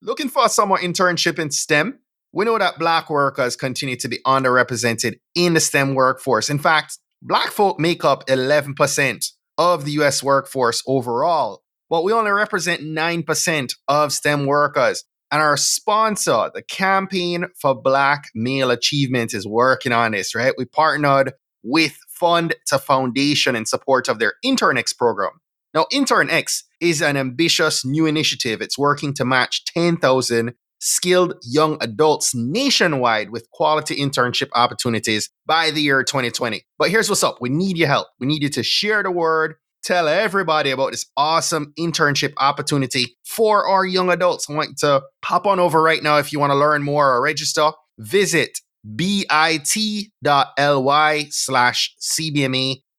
Looking for a summer internship in STEM? We know that Black workers continue to be underrepresented in the STEM workforce. In fact, Black folk make up 11% of the US workforce overall, but we only represent 9% of STEM workers. And our sponsor, the Campaign for Black Male Achievement, is working on this, right? We partnered with Fund to Foundation in support of their InternX program. Now, InternX is an ambitious new initiative. It's working to match 10,000 skilled young adults nationwide with quality internship opportunities by the year 2020. But here's what's up. We need your help. We need you to share the word, tell everybody about this awesome internship opportunity for our young adults. I want you to hop on over right now if you want to learn more or register. Visit bit.ly/CBMA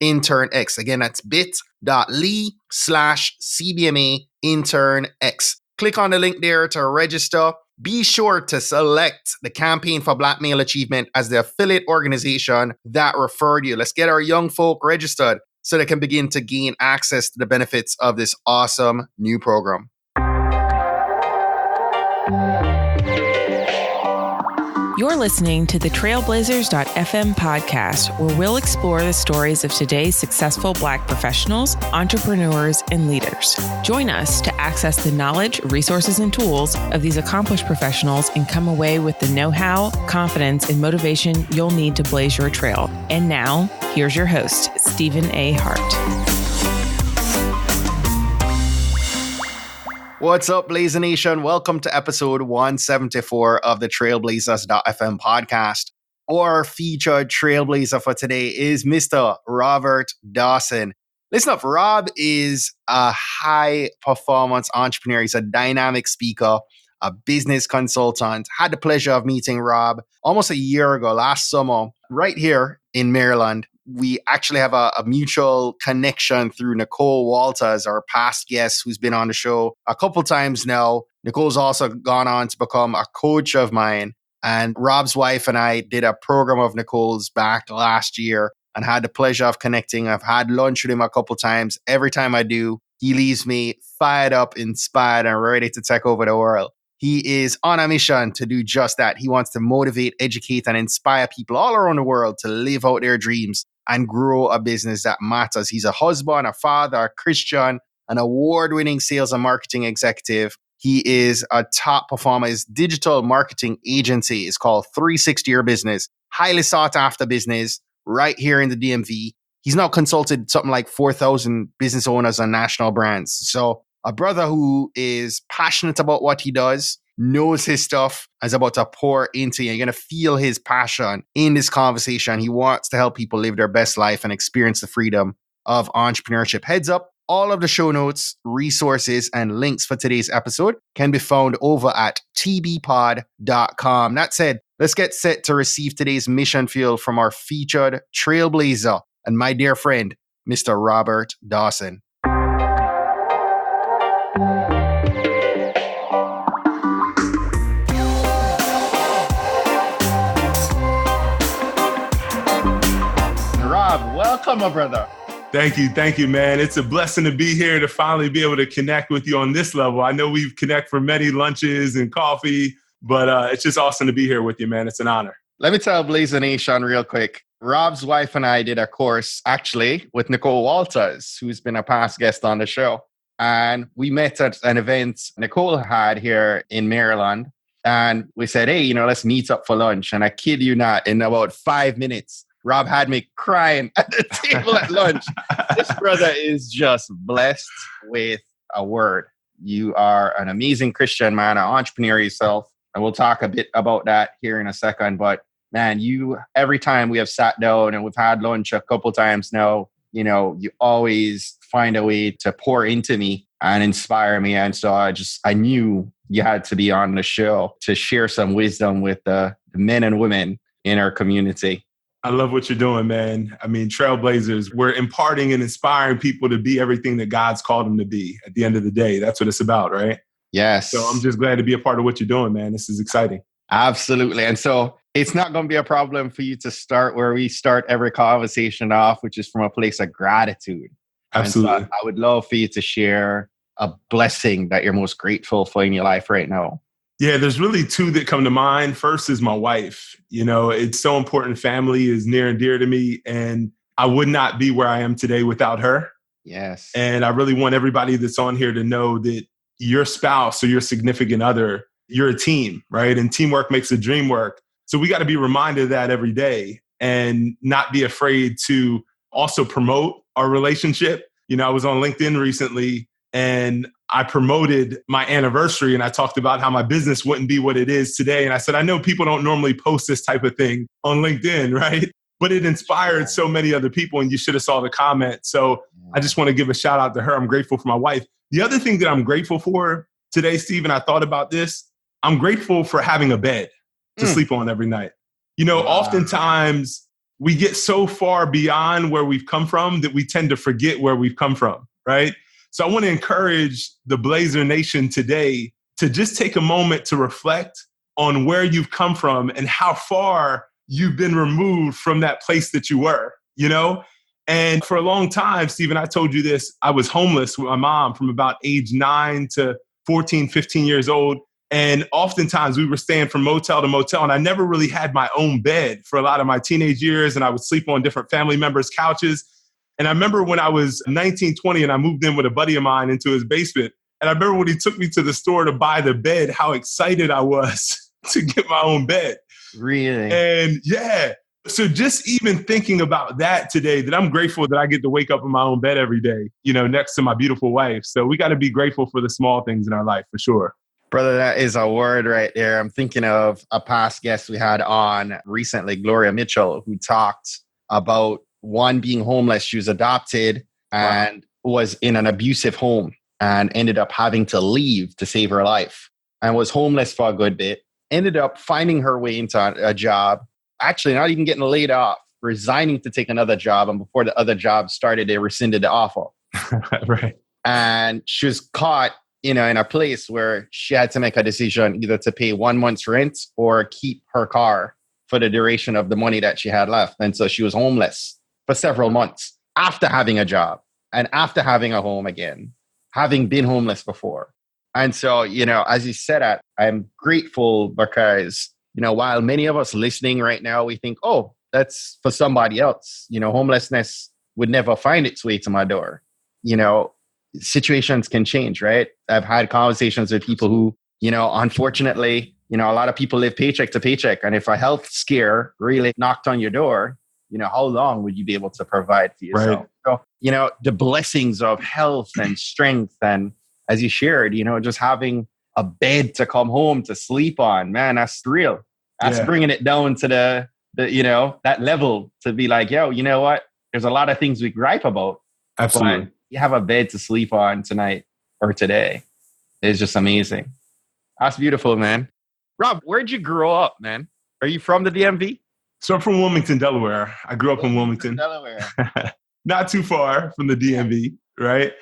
InternX. Again, that's bit.ly/CBMA InternX. Click on the link there to register. Be sure to select the Campaign for Black Male Achievement as the affiliate organization that referred you. Let's get our young folk registered so they can begin to gain access to the benefits of this awesome new program. You're listening to the Trailblazers.fm podcast, where we'll explore the stories of today's successful Black professionals, entrepreneurs, and leaders. Join us to access the knowledge, resources, and tools of these accomplished professionals and come away with the know-how, confidence, and motivation you'll need to blaze your trail. And now, here's your host, Stephen A. Hart. What's up, Blazer Nation? Welcome to episode 174 of the Trailblazers.fm podcast. Our featured trailblazer for today is Mr. Robert Dawson. Listen up, Rob is a high-performance entrepreneur. He's a dynamic speaker, a business consultant. Had the pleasure of meeting Rob almost a year ago, last summer, right here in Maryland. We actually have a mutual connection through Nicole Walters, our past guest who's been on the show a couple times now. Nicole's also gone on to become a coach of mine. And Rob's wife and I did a program of Nicole's back last year and had the pleasure of connecting. I've had lunch with him a couple times. Every time I do, he leaves me fired up, inspired, and ready to take over the world. He is on a mission to do just that. He wants to motivate, educate, and inspire people all around the world to live out their dreams and grow a business that matters. He's a husband, a father, a Christian, an award-winning sales and marketing executive. He is a top performer. His digital marketing agency is called 360 Your Business. Highly sought after business right here in the DMV. He's now consulted something like 4,000 business owners and national brands. So a brother who is passionate about what he does, knows his stuff, is about to pour into you. You're going to feel his passion in this conversation. He wants to help people live their best life and experience the freedom of entrepreneurship. Heads up, all of the show notes, resources, and links for today's episode can be found over at tbpod.com. That said, let's get set to receive today's mission field from our featured trailblazer and my dear friend, Mr. Robert Dawson. Welcome, my brother. Thank you, man. It's a blessing to be here to finally be able to connect with you on this level. I know we've connected for many lunches and coffee, but it's just awesome to be here with you, man. It's an honor. Let me tell Blazer Nation real quick. Rob's wife and I did a course, actually, with Nicole Walters, who's been a past guest on the show. And we met at an event Nicole had here in Maryland. And we said, hey, let's meet up for lunch. And I kid you not, in about 5 minutes, Rob had me crying at the table at lunch. This brother is just blessed with a word. You are an amazing Christian man, an entrepreneur yourself. And we'll talk a bit about that here in a second. But man, every time we have sat down and we've had lunch a couple times now, you always find a way to pour into me and inspire me. And so I knew you had to be on the show to share some wisdom with the men and women in our community. I love what you're doing, man. I mean, trailblazers, we're imparting and inspiring people to be everything that God's called them to be. At the end of the day, that's what it's about, right? Yes. So I'm just glad to be a part of what you're doing, man. This is exciting. Absolutely. And so it's not going to be a problem for you to start where we start every conversation off, which is from a place of gratitude. Absolutely. So I would love for you to share a blessing that you're most grateful for in your life right now. Yeah, there's really two that come to mind. First is my wife. It's so important. Family is near and dear to me. And I would not be where I am today without her. Yes. And I really want everybody that's on here to know that your spouse or your significant other, you're a team, right? And teamwork makes the dream work. So we got to be reminded of that every day and not be afraid to also promote our relationship. I was on LinkedIn recently and I promoted my anniversary and I talked about how my business wouldn't be what it is today. And I said, I know people don't normally post this type of thing on LinkedIn, right? But it inspired so many other people and you should have saw the comment. So I just want to give a shout out to her. I'm grateful for my wife. The other thing that I'm grateful for today, Stephen, I thought about this. I'm grateful for having a bed to sleep on every night. Oftentimes we get so far beyond where we've come from that we tend to forget where we've come from, right? So I want to encourage the Blazer Nation today to just take a moment to reflect on where you've come from and how far you've been removed from that place that you were, And for a long time, Stephen, I told you this, I was homeless with my mom from about age 9 to 14, 15 years old. And oftentimes we were staying from motel to motel, and I never really had my own bed for a lot of my teenage years, and I would sleep on different family members' couches. And I remember when I was 19, 20, and I moved in with a buddy of mine into his basement. And I remember when he took me to the store to buy the bed, how excited I was to get my own bed. Really? And yeah, so just even thinking about that today, that I'm grateful that I get to wake up in my own bed every day, next to my beautiful wife. So we got to be grateful for the small things in our life, for sure. Brother, that is a word right there. I'm thinking of a past guest we had on recently, Gloria Mitchell, who talked about one being homeless. She was adopted and was in an abusive home and ended up having to leave to save her life and was homeless for a good bit. Ended up finding her way into a job, actually not even getting laid off, resigning to take another job. And before the other job started, they rescinded the offer. Right. And she was caught in a place where she had to make a decision either to pay 1 month's rent or keep her car for the duration of the money that she had left. And so she was homeless for several months after having a job and after having a home again, having been homeless before. And so, as you said that, I'm grateful because, while many of us listening right now, we think, oh, that's for somebody else. Homelessness would never find its way to my door. Situations can change, right? I've had conversations with people who, unfortunately, a lot of people live paycheck to paycheck. And if a health scare really knocked on your door, how long would you be able to provide for yourself? Right. So, the blessings of health and strength and, as you shared, just having a bed to come home to sleep on, man, that's real. That's bringing it down to the that level to be like, yo, you know what? There's a lot of things we gripe about. Absolutely. But you have a bed to sleep on tonight or today. It's just amazing. That's beautiful, man. Rob, where'd you grow up, man? Are you from the DMV? So I'm from Wilmington, Delaware. I grew up in Wilmington. Delaware. Not too far from the DMV, right?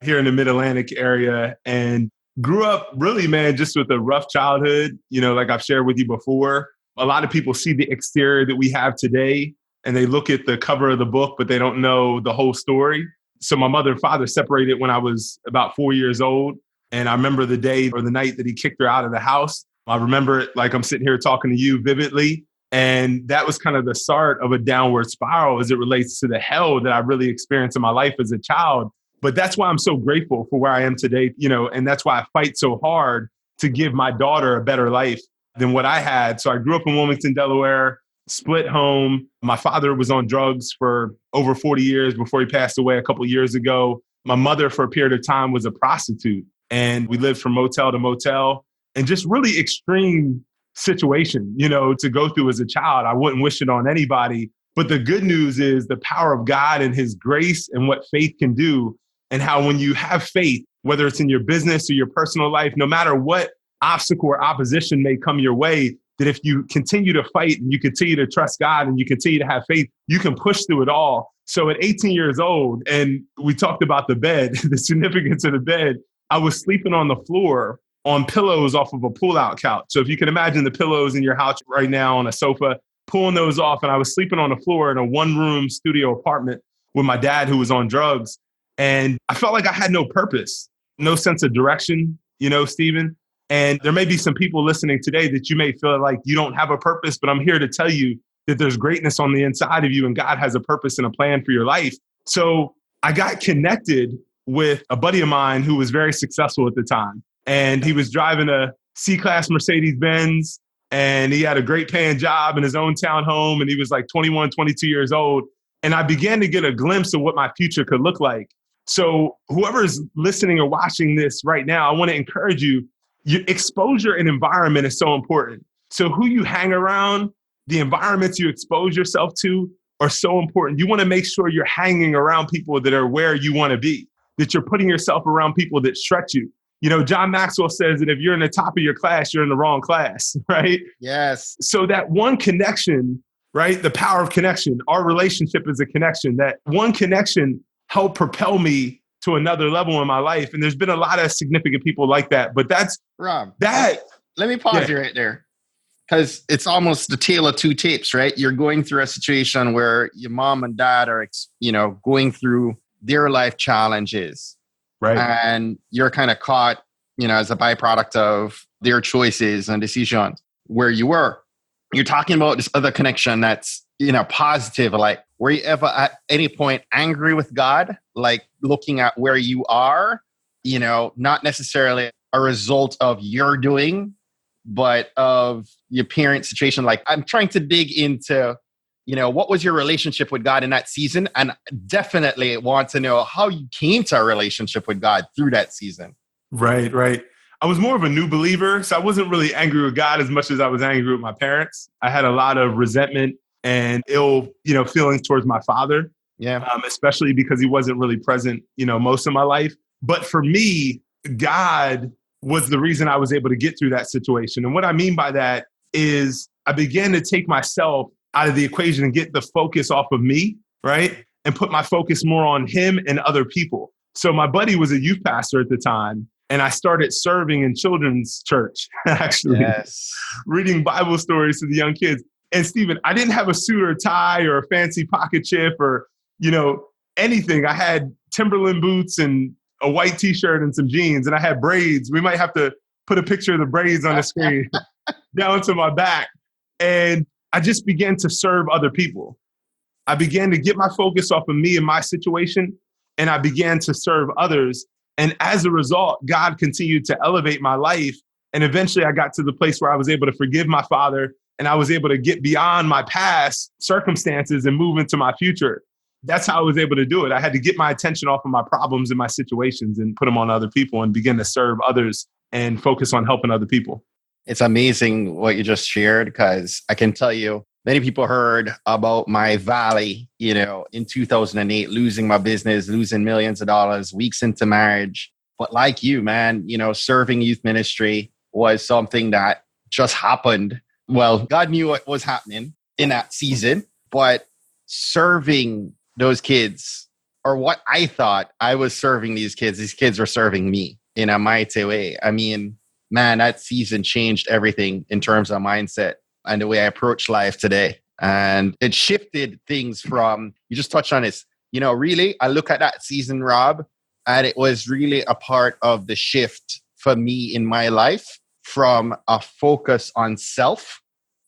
Here in the Mid-Atlantic area. And grew up really, man, just with a rough childhood. Like I've shared with you before, a lot of people see the exterior that we have today and they look at the cover of the book, but they don't know the whole story. So my mother and father separated when I was about 4 years old. And I remember the day or the night that he kicked her out of the house. I remember it like I'm sitting here talking to you vividly. And that was kind of the start of a downward spiral as it relates to the hell that I really experienced in my life as a child. But that's why I'm so grateful for where I am today, and that's why I fight so hard to give my daughter a better life than what I had. So I grew up in Wilmington, Delaware, split home. My father was on drugs for over 40 years before he passed away a couple of years ago. My mother, for a period of time, was a prostitute. And we lived from motel to motel and just really extreme situation, to go through as a child. I wouldn't wish it on anybody. But the good news is the power of God and his grace and what faith can do, and how when you have faith, whether it's in your business or your personal life, no matter what obstacle or opposition may come your way, that if you continue to fight and you continue to trust God and you continue to have faith, you can push through it all. So at 18 years old, and we talked about the bed, the significance of the bed, I was sleeping on the floor on pillows off of a pull-out couch. So if you can imagine the pillows in your house right now on a sofa, pulling those off, and I was sleeping on the floor in a one-room studio apartment with my dad who was on drugs. And I felt like I had no purpose, no sense of direction, Stephen. And there may be some people listening today that you may feel like you don't have a purpose, but I'm here to tell you that there's greatness on the inside of you and God has a purpose and a plan for your life. So I got connected with a buddy of mine who was very successful at the time. And he was driving a C-Class Mercedes-Benz, and he had a great paying job in his own townhome, and he was like 21, 22 years old. And I began to get a glimpse of what my future could look like. So whoever's listening or watching this right now, I want to encourage you, your exposure and environment is so important. So who you hang around, the environments you expose yourself to are so important. You want to make sure you're hanging around people that are where you want to be, that you're putting yourself around people that stretch you. You know, John Maxwell says that if you're in the top of your class, you're in the wrong class, right? Yes. So that one connection, right? The power of connection. Our relationship is a connection. That one connection helped propel me to another level in my life. And there's been a lot of significant people like that. But that's Rob. that. Let me pause you right there. Because it's almost the tale of two tapes, right? You're going through a situation where your mom and dad are, going through their life challenges. Right. And you're kind of caught, as a byproduct of their choices and decisions where you were. You're talking about this other connection that's, positive. Like, were you ever at any point angry with God? Like looking at where you are, not necessarily a result of your doing, but of your parent situation. Like, I'm trying to dig into, what was your relationship with God in that season? And definitely want to know how you came to a relationship with God through that season. Right, right. I was more of a new believer, so I wasn't really angry with God as much as I was angry with my parents. I had a lot of resentment and ill, feelings towards my father. Yeah. Especially because he wasn't really present, most of my life. But for me, God was the reason I was able to get through that situation. And what I mean by that is I began to take myself out of the equation and get the focus off of me, right? And put my focus more on him and other people. So my buddy was a youth pastor at the time, and I started serving in children's church, actually, yes. Reading Bible stories to the young kids. And Stephen, I didn't have a suit or tie or a fancy pocket chip or, anything. I had Timberland boots and a white t-shirt and some jeans, and I had braids. We might have to put a picture of the braids on the screen down to my back. And I just began to serve other people. I began to get my focus off of me and my situation, and I began to serve others. And as a result, God continued to elevate my life. And eventually I got to the place where I was able to forgive my father, and I was able to get beyond my past circumstances and move into my future. That's how I was able to do it. I had to get my attention off of my problems and my situations and put them on other people and begin to serve others and focus on helping other people. It's amazing what you just shared, because I can tell you, many people heard about my valley, in 2008, losing my business, losing millions of dollars, weeks into marriage. But like you, man, serving youth ministry was something that just happened. Well, God knew what was happening in that season, but serving those kids, or what I thought I was serving these kids were serving me in a mighty way. I mean, man, that season changed everything in terms of mindset and the way I approach life today. And it shifted things from, you just touched on this, really, I look at that season, Rob, and it was really a part of the shift for me in my life from a focus on self.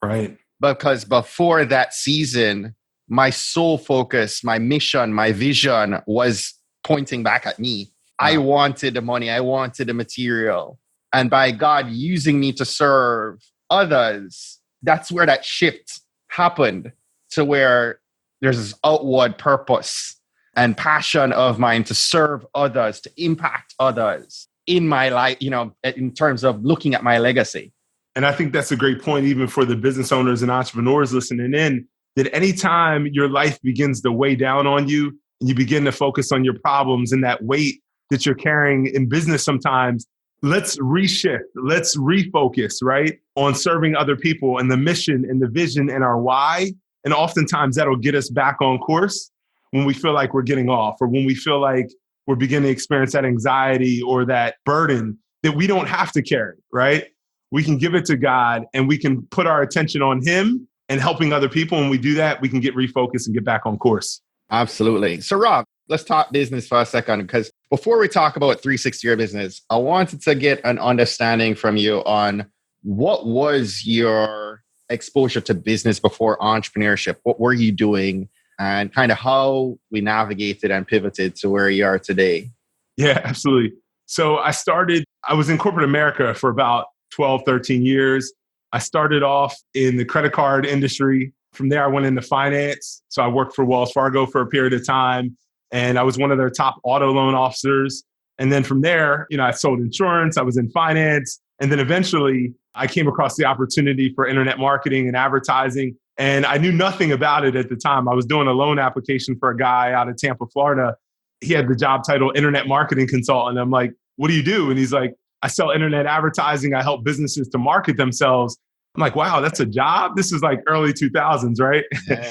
Right. Because before that season, my sole focus, my mission, my vision was pointing back at me. Wow. I wanted the money. I wanted the material. And by God using me to serve others, that's where that shift happened, to where there's this outward purpose and passion of mine to serve others, to impact others in my life, in terms of looking at my legacy. And I think that's a great point, even for the business owners and entrepreneurs listening in, that anytime your life begins to weigh down on you and you begin to focus on your problems and that weight that you're carrying in business sometimes, let's reshift, let's refocus, right, on serving other people and the mission and the vision and our why. And oftentimes that'll get us back on course when we feel like we're getting off, or when we feel like we're beginning to experience that anxiety or that burden that we don't have to carry, right? We can give it to God and we can put our attention on him and helping other people. When we do that, we can get refocused and get back on course. Absolutely. So Rob, let's talk business for a second, because before we talk about 360 Your Business, I wanted to get an understanding from you on what was your exposure to business before entrepreneurship? What were you doing, and kind of how we navigated and pivoted to where you are today? Yeah, absolutely. So I was in corporate America for about 12, 13 years. I started off in the credit card industry. From there, I went into finance. So I worked for Wells Fargo for a period of time, and I was one of their top auto loan officers. And then from there, I sold insurance, I was in finance. And then eventually I came across the opportunity for internet marketing and advertising. And I knew nothing about it at the time. I was doing a loan application for a guy out of Tampa, Florida. He had the job title internet marketing consultant. I'm like, what do you do? And he's like, I sell internet advertising. I help businesses to market themselves. I'm like, wow, that's a job? This is like early 2000s, right? Yeah.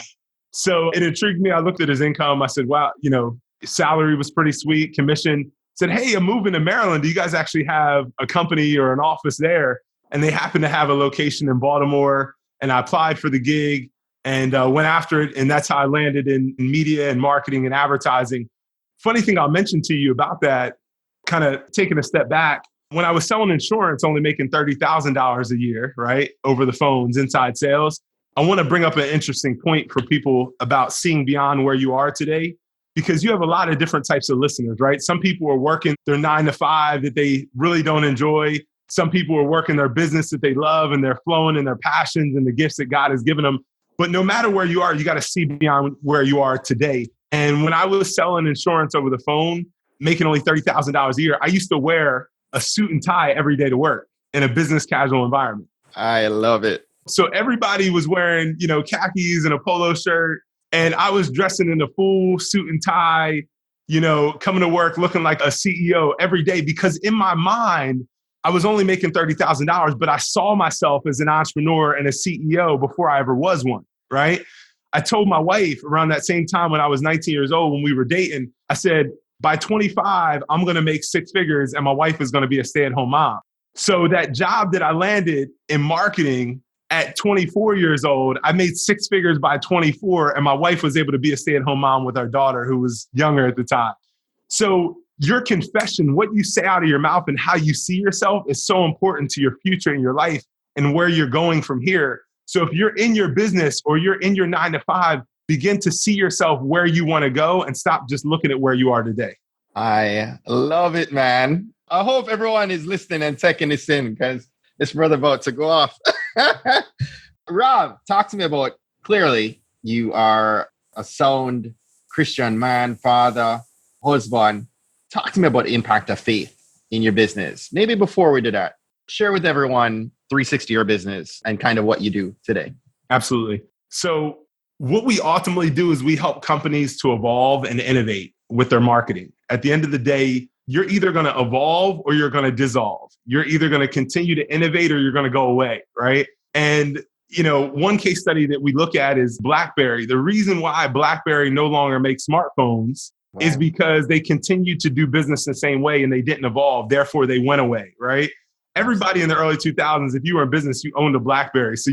So it intrigued me. I looked at his income. I said, wow, salary was pretty sweet, commission. Said, hey, I'm moving to Maryland. Do you guys actually have a company or an office there? And they happened to have a location in Baltimore. And I applied for the gig and went after it. And that's how I landed in media and marketing and advertising. Funny thing I'll mention to you about that, kind of taking a step back, when I was selling insurance, only making $30,000 a year, right, over the phones, inside sales, I want to bring up an interesting point for people about seeing beyond where you are today, because you have a lot of different types of listeners, right? Some people are working their 9 to 5 that they really don't enjoy. Some people are working their business that they love and they're flowing in their passions and the gifts that God has given them. But no matter where you are, you got to see beyond where you are today. And when I was selling insurance over the phone, making only $30,000 a year, I used to wear a suit and tie every day to work in a business casual environment. I love it. So everybody was wearing, khakis and a polo shirt. And I was dressing in a full suit and tie, coming to work looking like a CEO every day, because in my mind, I was only making $30,000, but I saw myself as an entrepreneur and a CEO before I ever was one, right? I told my wife around that same time when I was 19 years old, when we were dating, I said, by 25, I'm going to make 6 figures and my wife is going to be a stay-at-home mom. So that job that I landed in marketing at 24 years old, I made 6 figures by 24 and my wife was able to be a stay-at-home mom with our daughter who was younger at the time. So your confession, what you say out of your mouth and how you see yourself is so important to your future and your life and where you're going from here. So if you're in your business or you're in your 9 to 5, begin to see yourself where you want to go and stop just looking at where you are today. I love it, man. I hope everyone is listening and taking this in, because this brother about to go off. Rob, talk to me about, clearly, you are a sound Christian man, father, husband. Talk to me about the impact of faith in your business. Maybe before we do that, share with everyone 360 Your Business and kind of what you do today. Absolutely. So what we ultimately do is we help companies to evolve and innovate with their marketing. At the end of the day, you're either going to evolve or you're going to dissolve. You're either going to continue to innovate or you're going to go away, right? And, one case study that we look at is BlackBerry. The reason why BlackBerry no longer makes smartphones is because they continued to do business the same way and they didn't evolve. Therefore, they went away, right? Everybody in the early 2000s, if you were in business, you owned a BlackBerry. So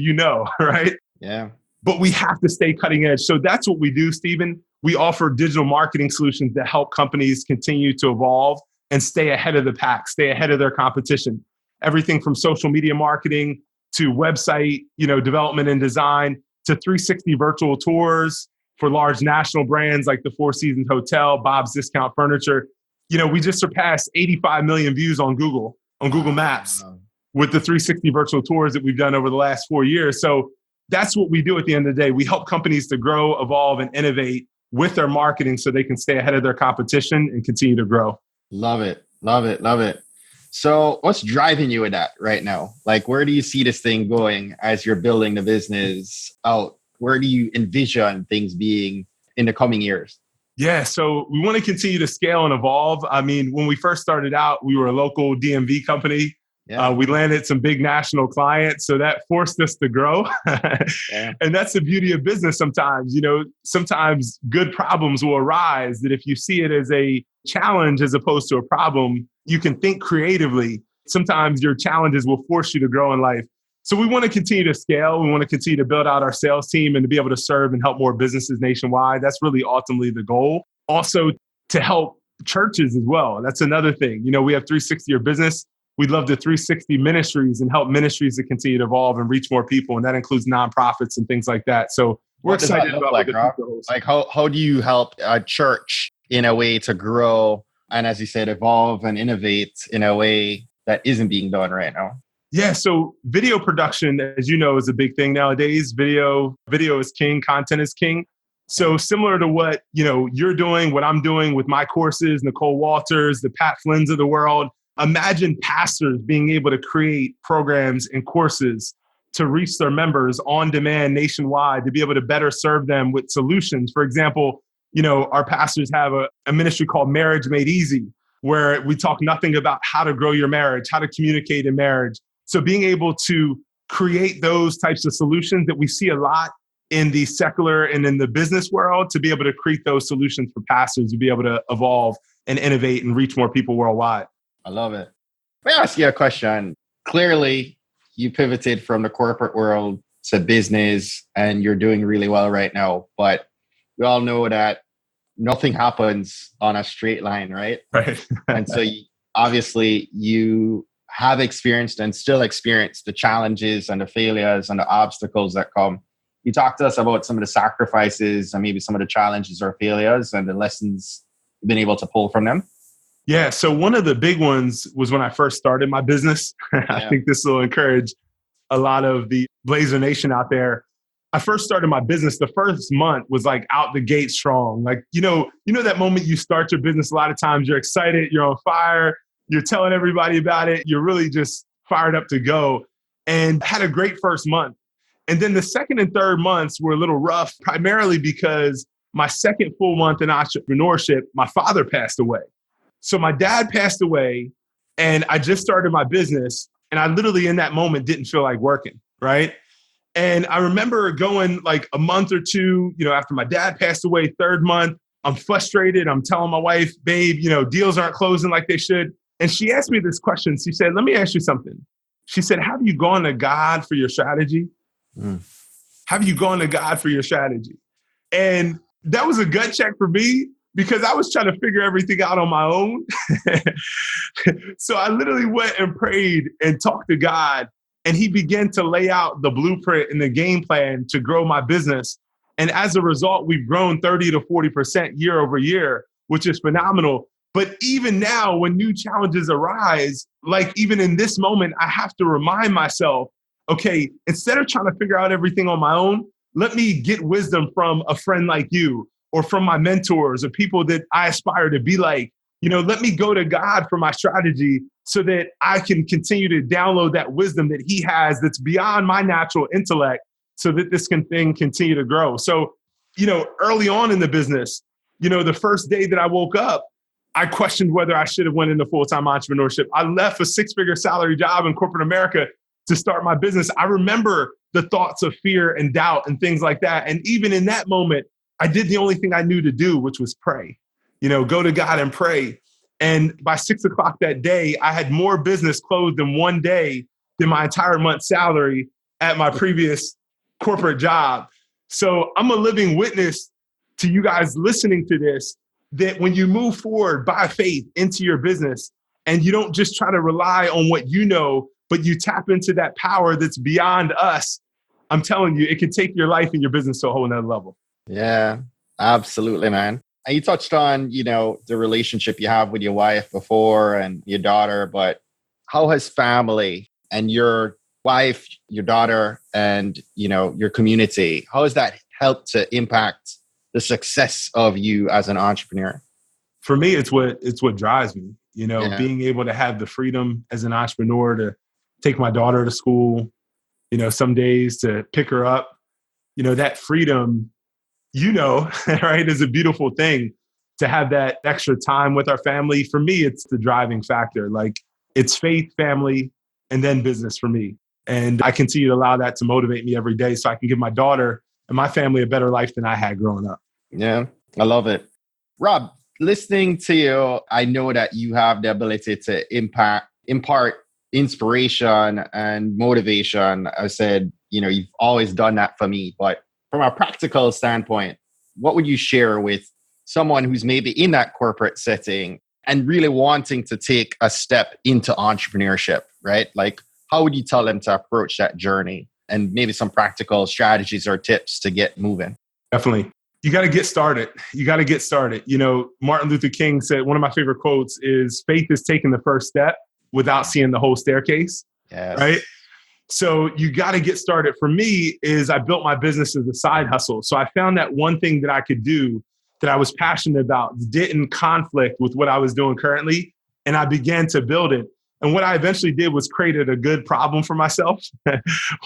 right? Yeah. But we have to stay cutting edge. So that's what we do, Stephen. We offer digital marketing solutions that help companies continue to evolve and stay ahead of the pack, stay ahead of their competition. Everything from social media marketing to website, development and design, to 360 virtual tours for large national brands like the Four Seasons Hotel, Bob's Discount Furniture. We just surpassed 85 million views on Google Maps with the 360 virtual tours that we've done over the last 4 years. So that's what we do at the end of the day. We help companies to grow, evolve, and innovate with their marketing so they can stay ahead of their competition and continue to grow. Love it. Love it. Love it. So what's driving you with that right now? Like, where do you see this thing going as you're building the business out? Where do you envision things being in the coming years? Yeah, so we want to continue to scale and evolve. I mean, when we first started out, we were a local DMV company. Yeah. We landed some big national clients, so that forced us to grow. Yeah. And that's the beauty of business sometimes. Sometimes good problems will arise that if you see it as a challenge as opposed to a problem, you can think creatively. Sometimes your challenges will force you to grow in life. So we want to continue to scale. We want to continue to build out our sales team and to be able to serve and help more businesses nationwide. That's really ultimately the goal. Also, to help churches as well. That's another thing. We have 360 Your Business. We love the 360 ministries and help ministries to continue to evolve and reach more people. And that includes nonprofits and things like that. So we're What does that excited look about like, what the Rob? future holds. Like how do you help a church in a way to grow and, as you said, evolve and innovate in a way that isn't being done right now? Yeah, so video production, as you know, is a big thing nowadays. Video is king, content is king. So similar to what you're doing, what I'm doing with my courses, Nicole Walters, the Pat Flynn's of the world. Imagine pastors being able to create programs and courses to reach their members on demand nationwide, to be able to better serve them with solutions. For example, our pastors have a ministry called Marriage Made Easy, where we talk nothing about how to grow your marriage, how to communicate in marriage. So being able to create those types of solutions that we see a lot in the secular and in the business world, to be able to create those solutions for pastors to be able to evolve and innovate and reach more people worldwide. I love it. Let me ask you a question. Clearly, you pivoted from the corporate world to business and you're doing really well right now. But we all know that nothing happens on a straight line, right? Right. And so obviously you have experienced and still experience the challenges and the failures and the obstacles that come. You talk to us about some of the sacrifices and maybe some of the challenges or failures and the lessons you've been able to pull from them. Yeah. So one of the big ones was when I first started my business. I think this will encourage a lot of the Blazer Nation out there. I first started my business. The first month was like out the gate strong. Like, that moment you start your business, a lot of times you're excited, you're on fire, you're telling everybody about it. You're really just fired up to go, and had a great first month. And then the second and third months were a little rough, primarily because my second full month in entrepreneurship, my father passed away. So my dad passed away and I just started my business, and I literally in that moment didn't feel like working, right? And I remember going like a month or two, after my dad passed away, third month, I'm frustrated. I'm telling my wife, babe, deals aren't closing like they should. And she asked me this question. She said, let me ask you something. She said, have you gone to God for your strategy? Have you gone to God for your strategy? And that was a gut check for me, because I was trying to figure everything out on my own. So I literally went and prayed and talked to God, and he began to lay out the blueprint and the game plan to grow my business. And as a result, we've grown 30 to 40% year over year, which is phenomenal. But even now, when new challenges arise, like even in this moment, I have to remind myself, okay, instead of trying to figure out everything on my own, let me get wisdom from a friend like you, or from my mentors, or people that I aspire to be like. Let me go to God for my strategy so that I can continue to download that wisdom that he has that's beyond my natural intellect, so that this thing continue to grow. So, early on in the business, the first day that I woke up, I questioned whether I should have went into full-time entrepreneurship. I left a 6-figure salary job in corporate America to start my business. I remember the thoughts of fear and doubt and things like that. And even in that moment, I did the only thing I knew to do, which was pray. Go to God and pray. And by 6 o'clock that day, I had more business closed in one day than my entire month's salary at my previous corporate job. So I'm a living witness to you guys listening to this, that when you move forward by faith into your business, and you don't just try to rely on what you know, but you tap into that power that's beyond us, I'm telling you, it can take your life and your business to a whole nother level. Yeah, absolutely, man. And you touched on, the relationship you have with your wife before and your daughter, but how has family and your wife, your daughter, and, your community, how has that helped to impact the success of you as an entrepreneur? For me, it's what drives me, being able to have the freedom as an entrepreneur to take my daughter to school, some days to pick her up, that freedom, right, is a beautiful thing, to have that extra time with our family. For me, it's the driving factor. Like, it's faith, family, and then business for me. And I continue to allow that to motivate me every day so I can give my daughter and my family a better life than I had growing up. Yeah, I love it. Rob, listening to you, I know that you have the ability to impart inspiration and motivation. I said, you've always done that for me. But from a practical standpoint, what would you share with someone who's maybe in that corporate setting and really wanting to take a step into entrepreneurship, right? Like, how would you tell them to approach that journey and maybe some practical strategies or tips to get moving? Definitely. You got to get started. You got to get started. You know, Martin Luther King said, one of my favorite quotes is, faith is taking the first step without seeing the whole staircase. Yes. Right? So you got to get started. For me, is I built my business as a side hustle. So I found that one thing that I could do that I was passionate about didn't conflict with what I was doing currently. And I began to build it. And what I eventually did was created a good problem for myself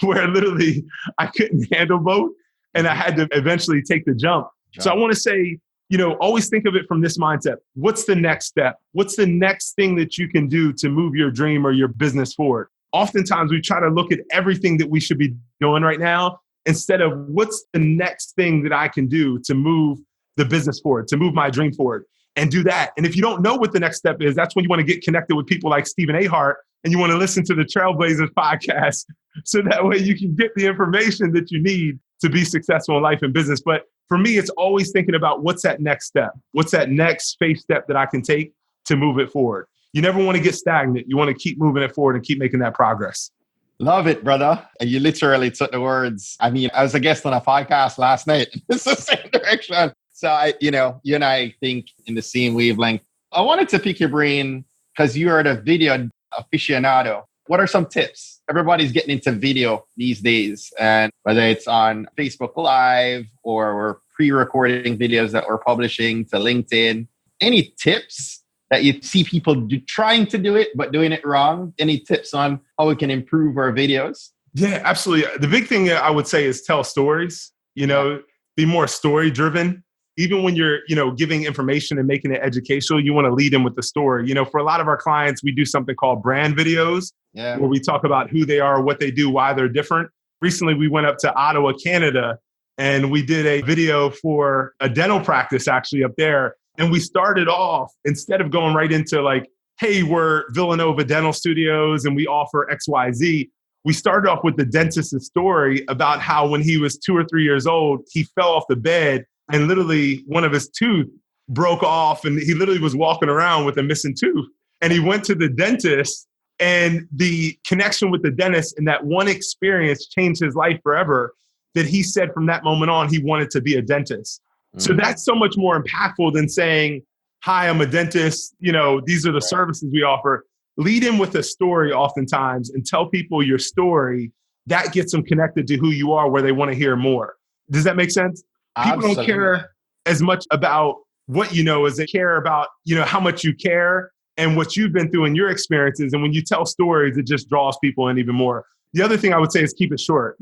where literally I couldn't handle both. And I had to eventually take the jump. So I want to say, you know, always think of it from this mindset. What's the next step? What's the next thing that you can do to move your dream or your business forward? Oftentimes we try to look at everything that we should be doing right now instead of what's the next thing that I can do to move the business forward, to move my dream forward, and do that. And if you don't know what the next step is, that's when you want to get connected with people like Stephen A. Hart and you want to listen to the Trailblazers podcast so that way you can get the information that you need to be successful in life and business. But for me, it's always thinking about what's that next step? What's that next faith step that I can take to move it forward? You never want to get stagnant. You want to keep moving it forward and keep making that progress. Love it, brother. And you literally took the words. I mean, I was a guest on a podcast last night. It's the same direction. So, you and I think in the same wavelength. I wanted to pick your brain because you are the video aficionado. What are some tips? Everybody's getting into video these days. And whether it's on Facebook Live or we're pre-recording videos that we're publishing to LinkedIn, any tips that you see people trying to do it, but doing it wrong? Any tips on how we can improve our videos? Yeah, absolutely. The big thing I would say is tell stories, be more story driven. Even when you're, giving information and making it educational, you want to lead them with the story. For a lot of our clients, we do something called brand videos where we talk about who they are, what they do, why they're different. Recently, we went up to Ottawa, Canada, and we did a video for a dental practice actually up there. And we started off, instead of going right into like, hey, we're Villanova Dental Studios and we offer XYZ, we started off with the dentist's story about how when he was 2 or 3 years old, he fell off the bed and literally one of his tooth broke off and he literally was walking around with a missing tooth. And he went to the dentist and the connection with the dentist and that one experience changed his life forever, that he said from that moment on, he wanted to be a dentist. So that's so much more impactful than saying, hi, I'm a dentist. These are the services we offer. Lead in with a story oftentimes and tell people your story. That gets them connected to who you are, where they want to hear more. Does that make sense? People don't care as much about what you know as they care about, how much you care and what you've been through in your experiences. And when you tell stories, it just draws people in even more. The other thing I would say is keep it short.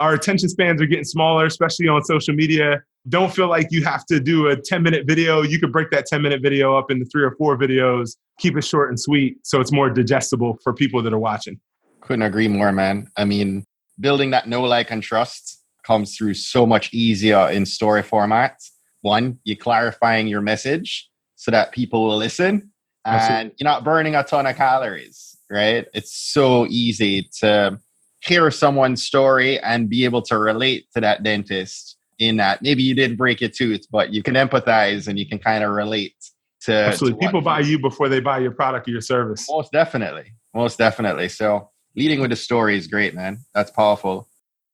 Our attention spans are getting smaller, especially on social media. Don't feel like you have to do a 10-minute video. You could break that 10-minute video up into 3 or 4 videos. Keep it short and sweet so it's more digestible for people that are watching. Couldn't agree more, man. I mean, building that know, like, and trust comes through so much easier in story format. One, you're clarifying your message so that people will listen. And you're not burning a ton of calories, right? It's so easy to hear someone's story and be able to relate to that dentist in that maybe you didn't break your tooth, but you can empathize and you can kind of relate to. Absolutely. People buy you before they buy your product or your service. Most definitely. Most definitely. So leading with a story is great, man. That's powerful.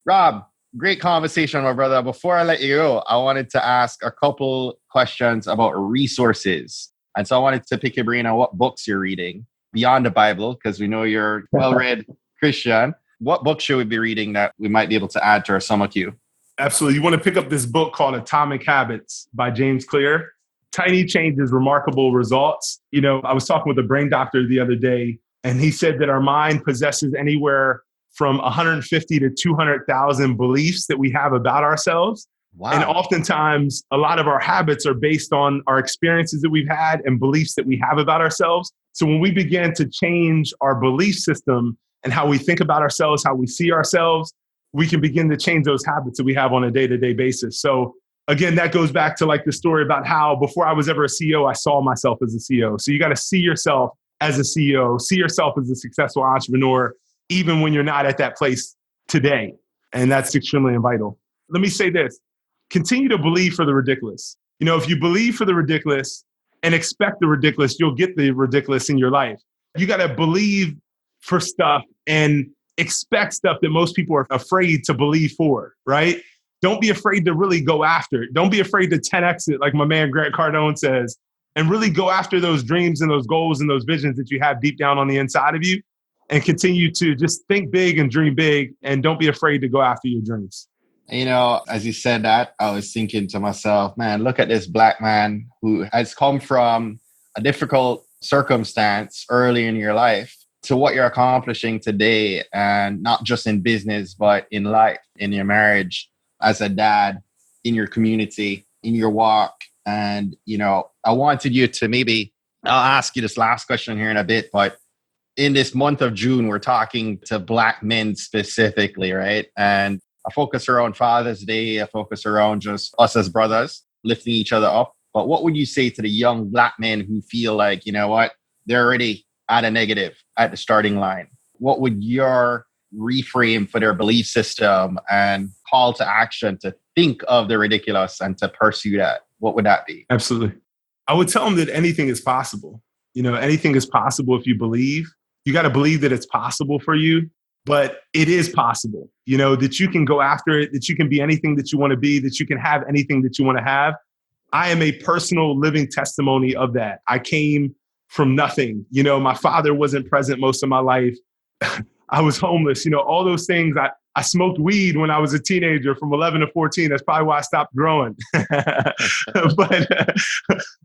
Rob, great conversation, my brother. Before I let you go, I wanted to ask a couple questions about resources. And so I wanted to pick your brain on what books you're reading beyond the Bible, because we know you're a well-read Christian. What book should we be reading that we might be able to add to our summer queue? Absolutely. You want to pick up this book called Atomic Habits by James Clear. Tiny changes, remarkable results. I was talking with a brain doctor the other day, and he said that our mind possesses anywhere from 150 to 200,000 beliefs that we have about ourselves. Wow. And oftentimes, a lot of our habits are based on our experiences that we've had and beliefs that we have about ourselves. So when we begin to change our belief system and how we think about ourselves, how we see ourselves, we can begin to change those habits that we have on a day-to-day basis. So again, that goes back to like the story about how before I was ever a CEO, I saw myself as a CEO. So you got to see yourself as a CEO, see yourself as a successful entrepreneur, even when you're not at that place today. And that's extremely vital. Let me say this, continue to believe for the ridiculous. If you believe for the ridiculous and expect the ridiculous, you'll get the ridiculous in your life. You got to believe for stuff and expect stuff that most people are afraid to believe for, right? Don't be afraid to really go after it. Don't be afraid to 10X it, like my man Grant Cardone says, and really go after those dreams and those goals and those visions that you have deep down on the inside of you, and continue to just think big and dream big, and don't be afraid to go after your dreams. As you said that, I was thinking to myself, man, look at this Black man who has come from a difficult circumstance early in your life to what you're accomplishing today, and not just in business, but in life, in your marriage, as a dad, in your community, in your walk. And, I wanted you to I'll ask you this last question here in a bit, but in this month of June, we're talking to Black men specifically, right? And I focus around Father's Day, I focus around just us as brothers, lifting each other up. But what would you say to the young Black men who feel like, they're already at a negative at the starting line? What would your reframe for their belief system and call to action to think of the ridiculous and to pursue that? What would that be? Absolutely. I would tell them that anything is possible. Anything is possible if you believe. You got to believe that it's possible for you, but it is possible, that you can go after it, that you can be anything that you want to be, that you can have anything that you want to have. I am a personal living testimony of that. I came from nothing. My father wasn't present most of my life. I was homeless, all those things. I smoked weed when I was a teenager from 11 to 14. That's probably why I stopped growing.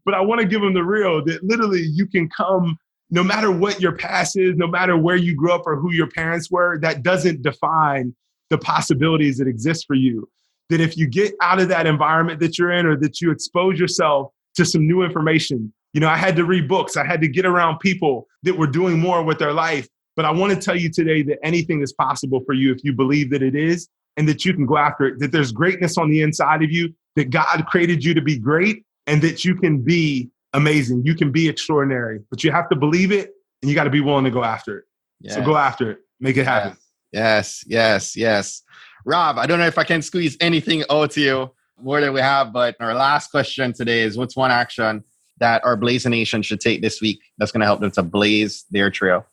But I want to give them the real, that literally you can come, no matter what your past is, no matter where you grew up or who your parents were, that doesn't define the possibilities that exist for you. That if you get out of that environment that you're in, or that you expose yourself to some new information, I had to read books. I had to get around people that were doing more with their life. But I want to tell you today that anything is possible for you if you believe that it is, and that you can go after it, that there's greatness on the inside of you, that God created you to be great, and that you can be amazing. You can be extraordinary, but you have to believe it, and you got to be willing to go after it. Yes. So go after it. Make it happen. Yes. Rob, I don't know if I can squeeze anything out to you more than we have, but our last question today is, what's one action that our Blazer Nation should take this week that's going to help them to blaze their trail?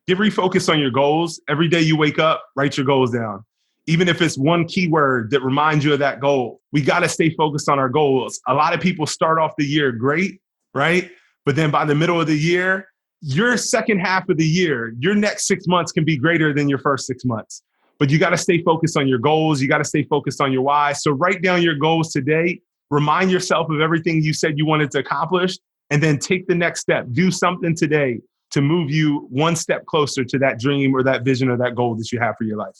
Get refocused on your goals. Every day you wake up, write your goals down. Even if it's one keyword that reminds you of that goal. We got to stay focused on our goals. A lot of people start off the year great, right? But then by the middle of the year, your second half of the year, your next 6 months can be greater than your first 6 months. But you got to stay focused on your goals. You got to stay focused on your why. So write down your goals today. Remind yourself of everything you said you wanted to accomplish, and then take the next step. Do something today to move you one step closer to that dream or that vision or that goal that you have for your life.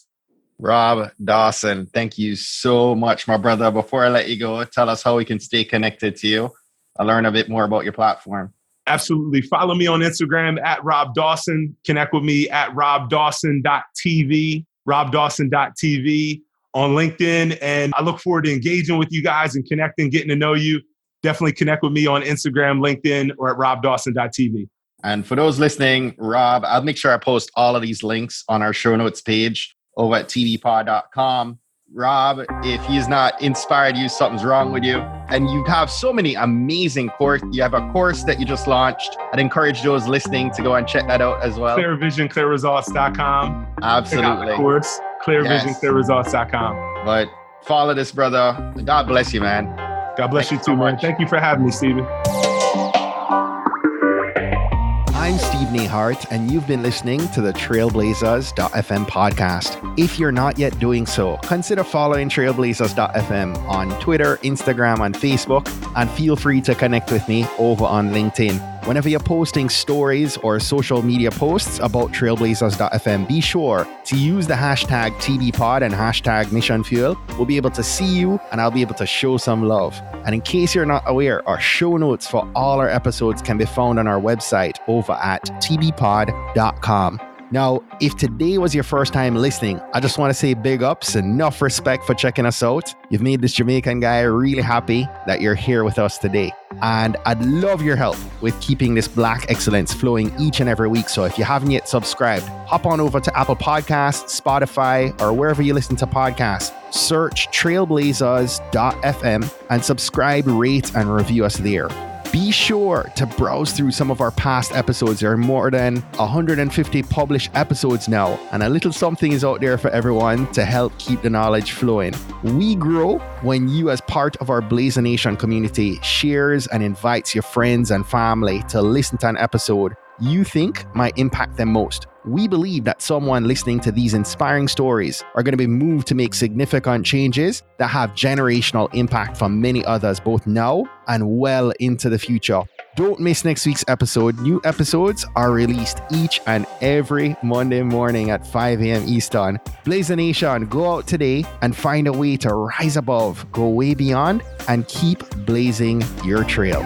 Rob Dawson, thank you so much, my brother. Before I let you go, tell us how we can stay connected to you and learn a bit more about your platform. Absolutely. Follow me on Instagram at Rob Dawson. Connect with me at robdawson.tv, robdawson.tv on LinkedIn. And I look forward to engaging with you guys and connecting, getting to know you. Definitely connect with me on Instagram, LinkedIn, or at robdawson.tv. And for those listening, Rob, I'll make sure I post all of these links on our show notes page over at tvpod.com. Rob, if he's not inspired you, something's wrong with you. And you have so many amazing courses. You have a course that you just launched. I'd encourage those listening to go and check that out as well. ClearVisionClearResults.com. Absolutely. Check out the course, ClearVisionClearResults.com. But follow this brother. God bless you, man. God bless you too, man. Thank you for having me, Stephen. I'm Steve Nehart, and you've been listening to the Trailblazers.fm podcast. If you're not yet doing so, consider following Trailblazers.fm on Twitter, Instagram, and Facebook, and feel free to connect with me over on LinkedIn. Whenever you're posting stories or social media posts about Trailblazers.fm, be sure to use the hashtag TBPod and hashtag Mission Fuel. We'll be able to see you, and I'll be able to show some love. And in case you're not aware, our show notes for all our episodes can be found on our website over at tbpod.com. Now, if today was your first time listening, I just want to say big ups, enough respect for checking us out. You've made this Jamaican guy really happy that you're here with us today. And I'd love your help with keeping this Black excellence flowing each and every week. So if you haven't yet subscribed, hop on over to Apple Podcasts, Spotify, or wherever you listen to podcasts. Search trailblazers.fm and subscribe, rate, and review us there. Be sure to browse through some of our past episodes. There are more than 150 published episodes now, and a little something is out there for everyone to help keep the knowledge flowing. We grow when you, as part of our Blazer Nation community, shares and invites your friends and family to listen to an episode you think might impact them most. We believe that someone listening to these inspiring stories are going to be moved to make significant changes that have generational impact for many others, both now and well into the future. Don't miss next week's episode. New episodes are released each and every Monday morning at 5 a.m. Eastern. Blazer Nation, go out today and find a way to rise above, go way beyond, and keep blazing your trail.